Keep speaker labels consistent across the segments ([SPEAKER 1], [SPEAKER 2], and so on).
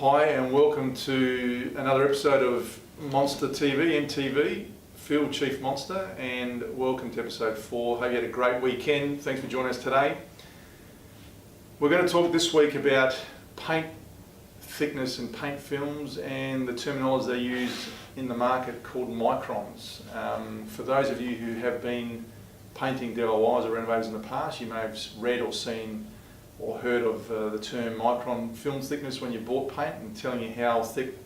[SPEAKER 1] Hi and welcome to another episode of Monsta TV, MTV, Field Chief Monsta, and welcome to episode 4. Hope you had a great weekend. Thanks for joining us today. We're going to talk this week about paint thickness and paint films and the terminology they use in the market called Microns. For those of you who have been painting DIYs or renovators in the past, you may have read or seen or heard of the term micron film thickness when you bought paint and telling you how thick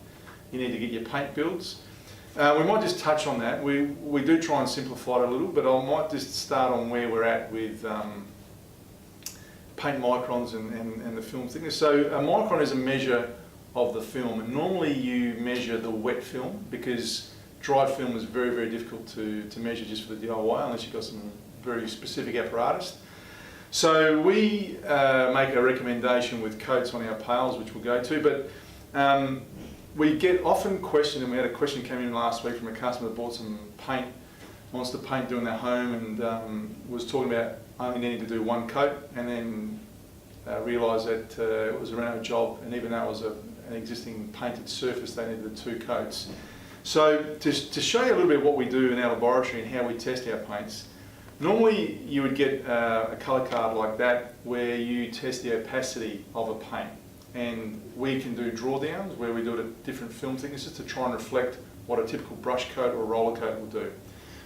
[SPEAKER 1] you need to get your paint builds. We might just touch on that. We do try and simplify it a little, but I might just start on where we're at with paint microns and the film thickness. So a micron is a measure of the film, and normally you measure the wet film because dry film is very, very difficult to measure just for the DIY unless you've got some very specific apparatus. So we make a recommendation with coats on our pails, which we'll go to, but we get often questioned, and we had a question came in last week from a customer that bought some paint, Monsta paint doing their home, and was talking about only needing to do one coat, and then realised that it was a reno job, and even though it was an existing painted surface, they needed 2 coats. So to show you a little bit what we do in our laboratory and how we test our paints, normally you would get a colour card like that where you test the opacity of a paint, and we can do drawdowns where we do it at different film thicknesses to try and reflect what a typical brush coat or roller coat will do.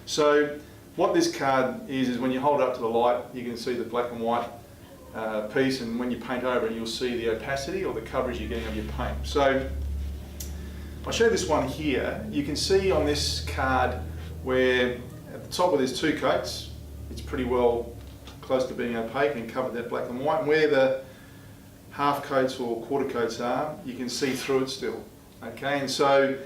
[SPEAKER 1] So what this card is when you hold it up to the light, you can see the black and white piece, and when you paint over it you'll see the opacity or the coverage you're getting of your paint. So I'll show you this one here. You can see on this card where at the top where there's 2 coats, it's pretty well close to being opaque and covered that black and white. And where the half coats or quarter coats are, you can see through it still. Okay, and so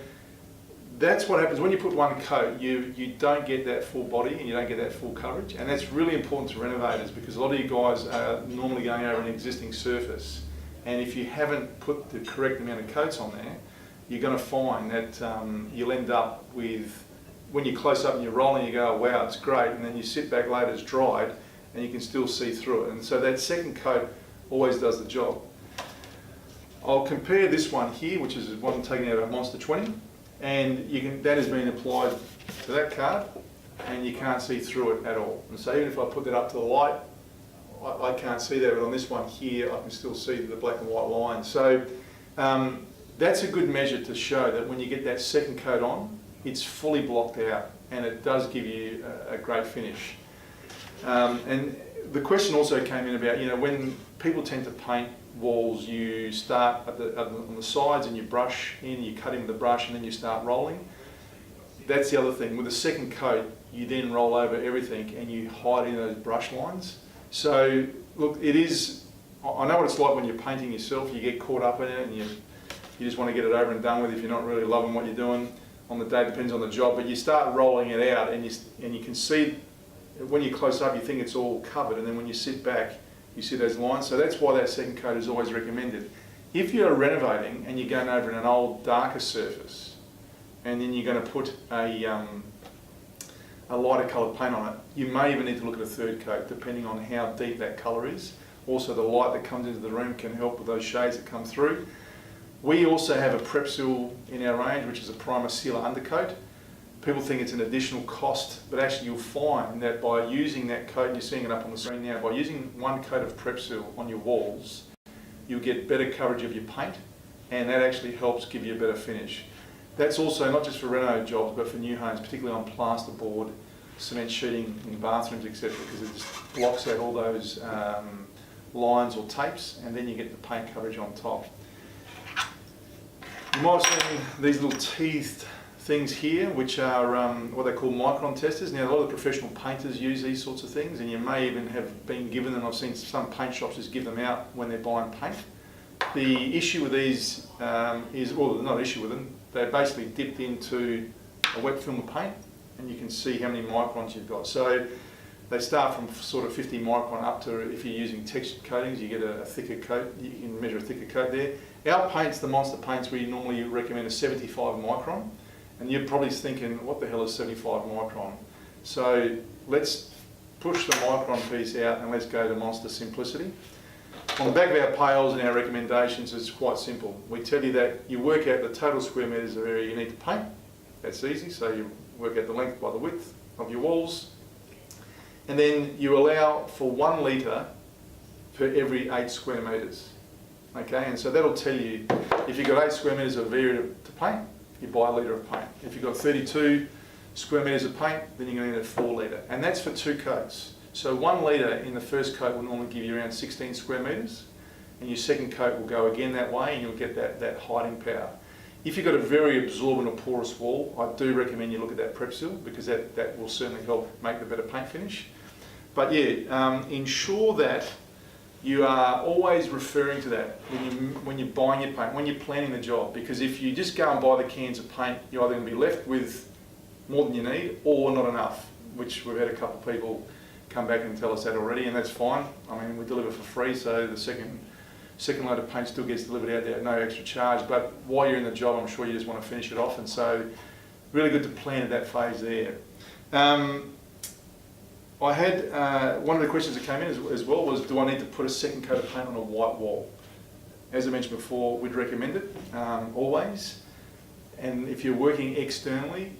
[SPEAKER 1] that's what happens when you put one coat. You don't get that full body and you don't get that full coverage, and that's really important to renovators because a lot of you guys are normally going over an existing surface, and if you haven't put the correct amount of coats on there, you're going to find that you'll end up with, when you're close up and you're rolling, you go, oh, wow, it's great, and then you sit back later, it's dried, and you can still see through it. And so that second coat always does the job. I'll compare this one here, which is one taken out of Monsta 20, and that has been applied to that card, and you can't see through it at all. And so even if I put that up to the light, I can't see that, but on this one here, I can still see the black and white line. So that's a good measure to show that when you get that second coat on, it's fully blocked out, and it does give you a great finish. And the question also came in about, when people tend to paint walls, you start on the sides and you brush in, you cut in with the brush, and then you start rolling. That's the other thing. With the second coat, you then roll over everything and you hide in those brush lines. So look, I know what it's like when you're painting yourself. You get caught up in it and you just want to get it over and done with if you're not really loving what you're doing. On the day, depends on the job, but you start rolling it out and you can see, when you're close up you think it's all covered, and then when you sit back you see those lines. So that's why that second coat is always recommended. If you're renovating and you're going over in an old darker surface and then you're going to put a lighter coloured paint on it, you may even need to look at a third coat depending on how deep that colour is. Also the light that comes into the room can help with those shades that come through. We also have a prep seal in our range, which is a primer sealer undercoat. People think it's an additional cost, but actually you'll find that by using that coat, and you're seeing it up on the screen now, by using one coat of prep seal on your walls, you'll get better coverage of your paint, and that actually helps give you a better finish. That's also not just for reno jobs, but for new homes, particularly on plasterboard, cement sheeting in bathrooms, etc., because it just blocks out all those lines or tapes, and then you get the paint coverage on top. You might have seen these little teethed things here, which are what they call micron testers. Now, a lot of professional painters use these sorts of things, and you may even have been given them. I've seen some paint shops just give them out when they're buying paint. The issue with these is, well, not an issue with them, they're basically dipped into a wet film of paint, and you can see how many microns you've got. So they start from sort of 50 micron up to, if you're using textured coatings, you get a thicker coat. You can measure a thicker coat there. Our paints, the Monsta paints, we normally recommend a 75 micron, and you're probably thinking, what the hell is 75 micron? So let's push the micron piece out and let's go to Monsta Simplicity. On the back of our pails and our recommendations, it's quite simple. We tell you that you work out the total square metres of area you need to paint. That's easy, so you work out the length by the width of your walls. And then you allow for 1 litre per every 8 square metres. Okay, and so that'll tell you if you've got 8 square metres of area to paint, you buy a litre of paint. If you've got 32 square metres of paint, then you're going to need a 4 litre. And that's for 2 coats. So 1 litre in the first coat will normally give you around 16 square metres, and your second coat will go again that way, and you'll get that hiding power. If you've got a very absorbent or porous wall, I do recommend you look at that prep seal, because that will certainly help make the better paint finish. But yeah, ensure that you are always referring to that when you're buying your paint, when you're planning the job, because if you just go and buy the cans of paint, you're either going to be left with more than you need or not enough, which we've had a couple of people come back and tell us that already, and that's fine. I mean, we deliver for free, so the second load of paint still gets delivered out there at no extra charge. But while you're in the job, I'm sure you just want to finish it off, and so really good to plan at that phase there. I had one of the questions that came in as well was, do I need to put a second coat of paint on a white wall? As I mentioned before, we'd recommend it always, and if you're working externally,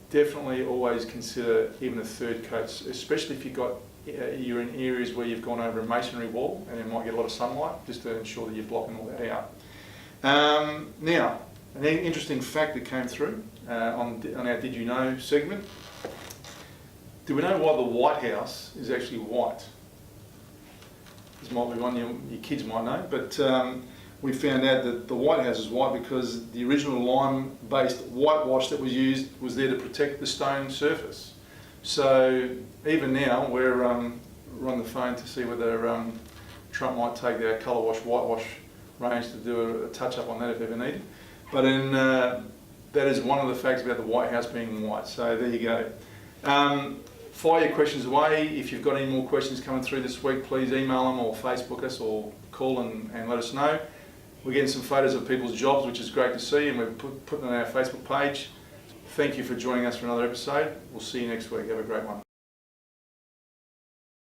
[SPEAKER 1] definitely always consider even a 3rd coat, especially if you're in areas where you've gone over a masonry wall and it might get a lot of sunlight, just to ensure that you're blocking all that out. Now, an interesting fact that came through on our Did You Know segment. Do we know why the White House is actually white? This might be one your kids might know, but we found out that the White House is white because the original lime-based whitewash that was used was there to protect the stone surface. So even now, we're on the phone to see whether Trump might take their colour wash, whitewash range to do a touch-up on that if ever needed. But that is one of the facts about the White House being white, so there you go. Fire your questions away. If you've got any more questions coming through this week, please email them or Facebook us or call and let us know. We're getting some photos of people's jobs, which is great to see, and we're putting them on our Facebook page. Thank you for joining us for another episode. We'll see you next week. Have a great one.